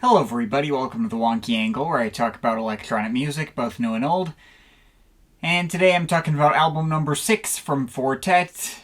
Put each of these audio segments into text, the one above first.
Hello everybody, welcome to the Wonky Angle, where I talk about electronic music, both new and old. And today I'm talking about album number 6 from Fortet,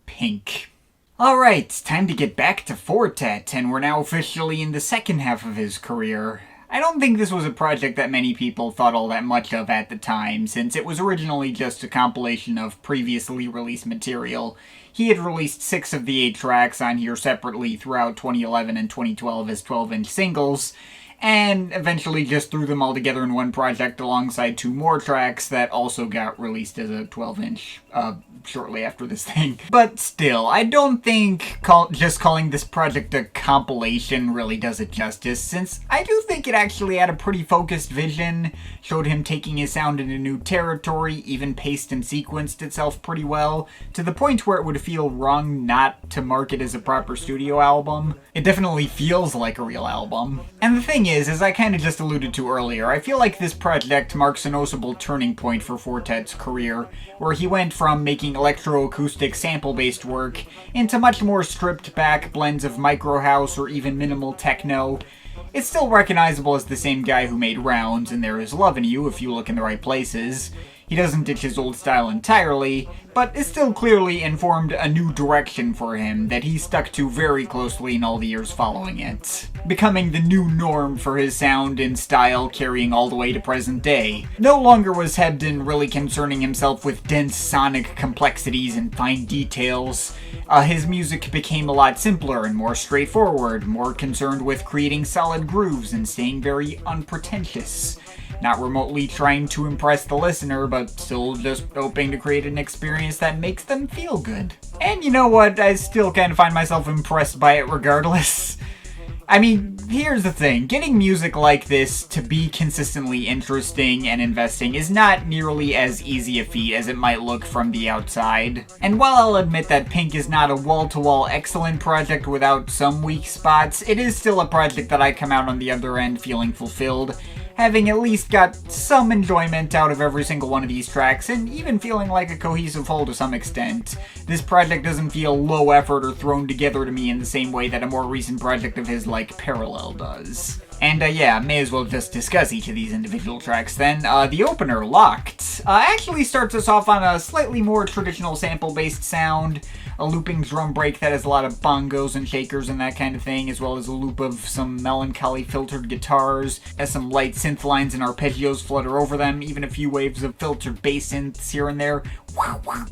Pink. Alright, time to get back to Fortet, and we're now officially in the second half of his career. I don't think this was a project that many people thought all that much of at the time, since it was originally just a compilation of previously released material. He had released 6 of the 8 tracks on here separately throughout 2011 and 2012 as 12-inch singles, and eventually just threw them all together in one project alongside 2 more tracks that also got released as a 12-inch shortly after this thing. But still, I don't think just calling this project a compilation really does it justice, since I do think it actually had a pretty focused vision, showed him taking his sound into new territory, even paced and sequenced itself pretty well, to the point where it would feel wrong not to mark it as a proper studio album. It definitely feels like a real album. And the thing is, as I kind of just alluded to earlier, I feel like this project marks a noticeable turning point for Fortet's career, where he went from making electroacoustic sample-based work into much more stripped-back blends of microhouse or even minimal techno. It's still recognizable as the same guy who made Rounds and There Is Love in You if you look in the right places. He doesn't ditch his old style entirely, but it still clearly informed a new direction for him that he stuck to very closely in all the years following it, becoming the new norm for his sound and style carrying all the way to present day. No longer was Hebden really concerning himself with dense sonic complexities and fine details. His music became a lot simpler and more straightforward, more concerned with creating solid grooves and staying very unpretentious. Not remotely trying to impress the listener, but still just hoping to create an experience that makes them feel good. And you know what? I still kind of find myself impressed by it regardless. I mean, here's the thing. Getting music like this to be consistently interesting and investing is not nearly as easy a feat as it might look from the outside. And while I'll admit that Pink is not a wall-to-wall excellent project without some weak spots, it is still a project that I come out on the other end feeling fulfilled, having at least got some enjoyment out of every single one of these tracks, and even feeling like a cohesive whole to some extent. This project doesn't feel low effort or thrown together to me in the same way that a more recent project of his like Parallel does. And yeah, may as well just discuss each of these individual tracks then. The opener, Locked, actually starts us off on a slightly more traditional sample-based sound, a looping drum break that has a lot of bongos and shakers and that kind of thing, as well as a loop of some melancholy filtered guitars, as some light synth lines and arpeggios flutter over them, even a few waves of filtered bass synths here and there.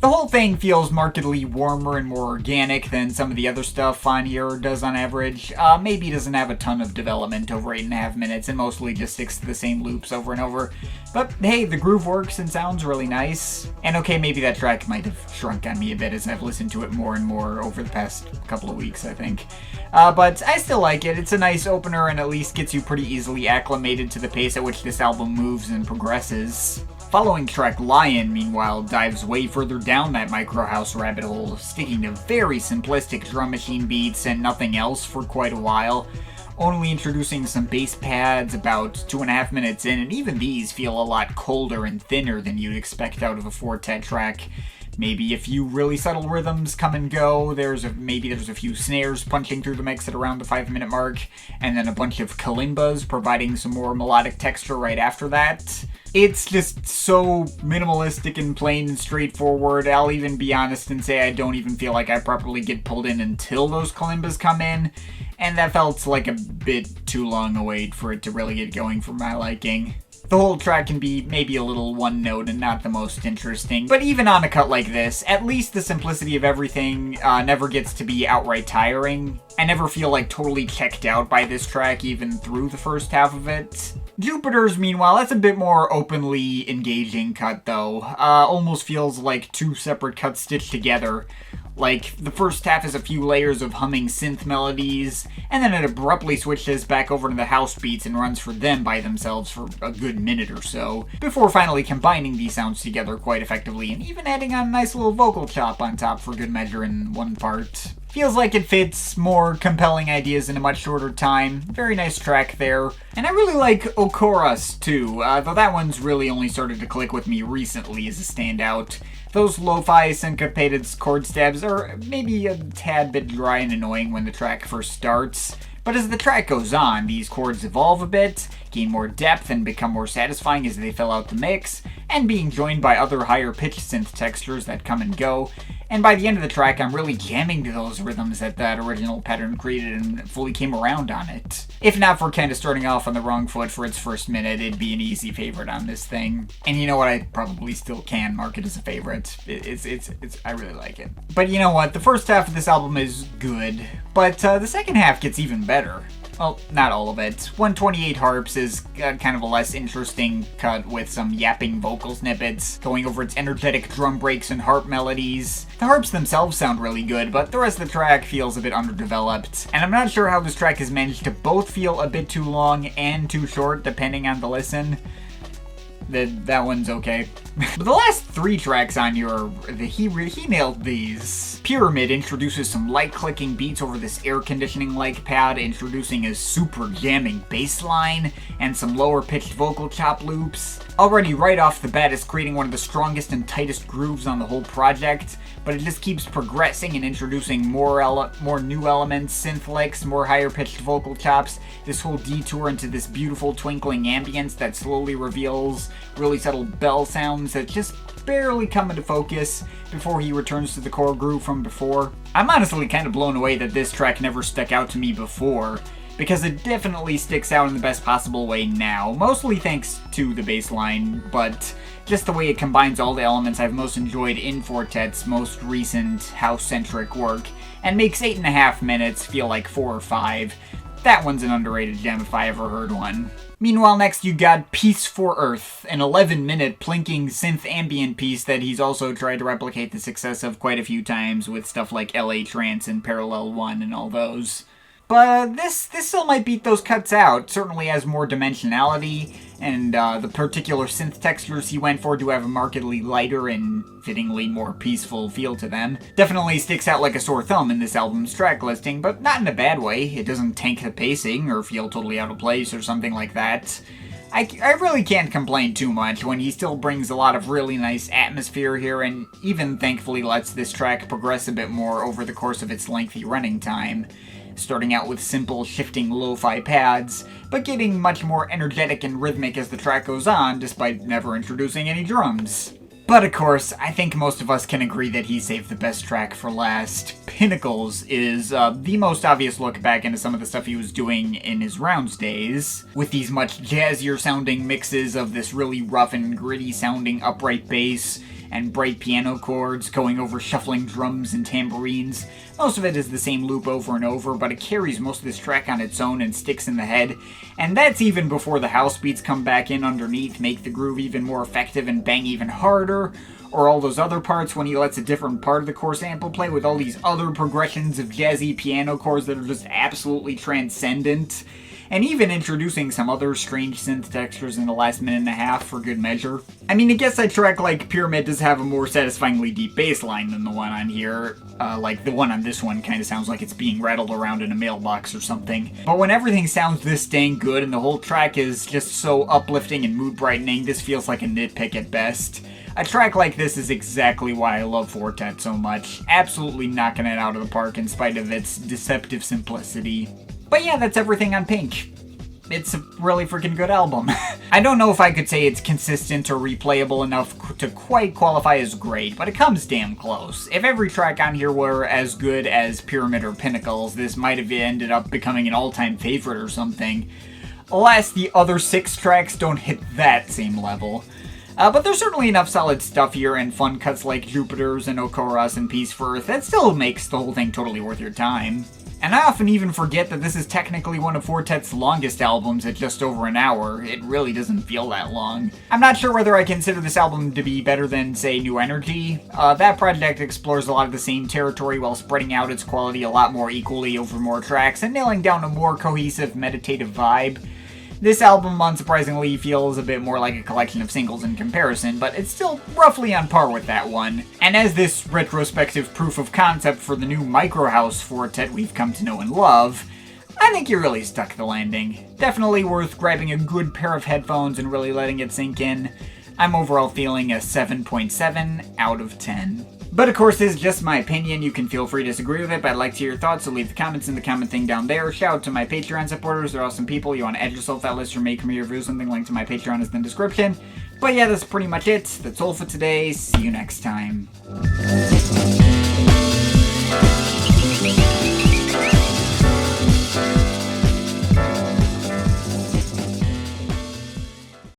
The whole thing feels markedly warmer and more organic than some of the other stuff on here does on average. Maybe doesn't have a ton of development over 8.5 minutes and mostly just sticks to the same loops over and over. But hey, the groove works and sounds really nice. And okay, maybe that track might have shrunk on me a bit as I've listened to it more and more over the past couple of weeks, I think. But I still like it. It's a nice opener and at least gets you pretty easily acclimated to the pace at which this album moves and progresses. Following track Lion, meanwhile, dives way further down that microhouse rabbit hole, sticking to very simplistic drum machine beats and nothing else for quite a while, only introducing some bass pads about 2.5 minutes in, and even these feel a lot colder and thinner than you'd expect out of a Fortet track. Maybe a few really subtle rhythms come and go, maybe there's a few snares punching through the mix at around the 5-minute mark, and then a bunch of kalimbas providing some more melodic texture right after that. It's just so minimalistic and plain and straightforward. I'll even be honest and say I don't even feel like I properly get pulled in until those kalimbas come in, and that felt like a bit too long a wait for it to really get going for my liking. The whole track can be maybe a little one-note and not the most interesting, but even on a cut like this, at least the simplicity of everything never gets to be outright tiring. I never feel like totally checked out by this track even through the first half of it. Jupiter's, meanwhile, that's a bit more openly engaging cut though. Almost feels like 2 separate cuts stitched together. Like, the first half is a few layers of humming synth melodies, and then it abruptly switches back over to the house beats and runs for them by themselves for a good minute or so, before finally combining these sounds together quite effectively, and even adding on a nice little vocal chop on top for good measure in one part. Feels like it fits more compelling ideas in a much shorter time. Very nice track there. And I really like Ocoras too, though that one's really only started to click with me recently as a standout. Those lo-fi syncopated chord stabs are maybe a tad bit dry and annoying when the track first starts, But as the track goes on, these chords evolve a bit, gain more depth and become more satisfying as they fill out the mix, and being joined by other higher pitched synth textures that come and go. And by the end of the track, I'm really jamming to those rhythms that original pattern created and fully came around on it. If not for kind of starting off on the wrong foot for its first minute, it'd be an easy favorite on this thing. And you know what, I probably still can mark it as a favorite. I really like it. But you know what, the first half of this album is good, but the second half gets even better. Well, not all of it. 128 Harps is kind of a less interesting cut with some yapping vocal snippets, going over its energetic drum breaks and harp melodies. The harps themselves sound really good, but the rest of the track feels a bit underdeveloped. And I'm not sure how this track has managed to both feel a bit too long and too short, depending on the listen. That one's okay. But the last 3 tracks on here, he nailed these. Pyramid introduces some light clicking beats over this air conditioning-like pad, introducing a super jamming bass line and some lower pitched vocal chop loops. Already right off the bat, it's creating one of the strongest and tightest grooves on the whole project, but it just keeps progressing and introducing more new elements, synth licks, more higher pitched vocal chops, this whole detour into this beautiful twinkling ambience that slowly reveals really subtle bell sounds that just barely come into focus before he returns to the core groove from before. I'm honestly kind of blown away that this track never stuck out to me before, because it definitely sticks out in the best possible way now, mostly thanks to the bass line, but just the way it combines all the elements I've most enjoyed in Fortet's most recent house-centric work, and makes 8.5 minutes feel like 4 or 5. That one's an underrated gem if I ever heard one. Meanwhile, next you got Peace for Earth, an 11-minute plinking synth ambient piece that he's also tried to replicate the success of quite a few times with stuff like LA Trance and Parallel 1 and all those. But this still might beat those cuts out. Certainly has more dimensionality, and the particular synth textures he went for do have a markedly lighter and fittingly more peaceful feel to them. Definitely sticks out like a sore thumb in this album's track listing, but not in a bad way. It doesn't tank the pacing or feel totally out of place or something like that. I really can't complain too much when he still brings a lot of really nice atmosphere here and even thankfully lets this track progress a bit more over the course of its lengthy running time. Starting out with simple shifting lo-fi pads, but getting much more energetic and rhythmic as the track goes on, despite never introducing any drums. But of course, I think most of us can agree that he saved the best track for last. Pinnacles is the most obvious look back into some of the stuff he was doing in his rounds days, with these much jazzier sounding mixes of this really rough and gritty sounding upright bass, and bright piano chords going over shuffling drums and tambourines. Most of it is the same loop over and over, but it carries most of this track on its own and sticks in the head, and that's even before the house beats come back in underneath, make the groove even more effective and bang even harder, or all those other parts when he lets a different part of the core sample play with all these other progressions of jazzy piano chords that are just absolutely transcendent. And even introducing some other strange synth textures in the last minute and a half for good measure. I mean, I guess a track like Pyramid does have a more satisfyingly deep bass line than the one on here. Like, the one on this one kind of sounds like it's being rattled around in a mailbox or something. But when everything sounds this dang good and the whole track is just so uplifting and mood-brightening, this feels like a nitpick at best. A track like this is exactly why I love Fortet so much. Absolutely knocking it out of the park in spite of its deceptive simplicity. But yeah, that's everything on Pink. It's a really freaking good album. I don't know if I could say it's consistent or replayable enough to quite qualify as great, but it comes damn close. If every track on here were as good as Pyramid or Pinnacles, this might have ended up becoming an all-time favorite or something. Alas, the other 6 tracks don't hit that same level. But there's certainly enough solid stuff here and fun cuts like Jupiter's and Ocoras and Peace for Earth that still makes the whole thing totally worth your time. And I often even forget that this is technically one of Fortet's longest albums at just over an hour. It really doesn't feel that long. I'm not sure whether I consider this album to be better than, say, New Energy. That project explores a lot of the same territory while spreading out its quality a lot more equally over more tracks and nailing down a more cohesive, meditative vibe. This album, unsurprisingly, feels a bit more like a collection of singles in comparison, but it's still roughly on par with that one. And as this retrospective proof of concept for the new microhouse Fortet we've come to know and love, I think you really stuck the landing. Definitely worth grabbing a good pair of headphones and really letting it sink in. I'm overall feeling a 7.7 out of 10. But of course, this is just my opinion. You can feel free to disagree with it, but I'd like to hear your thoughts, so leave the comments in the comment thing down there. Shout out to my Patreon supporters. They're awesome people. You want to add yourself to that list or make me review something, link to my Patreon is in the description. But yeah, that's pretty much it. That's all for today. See you next time.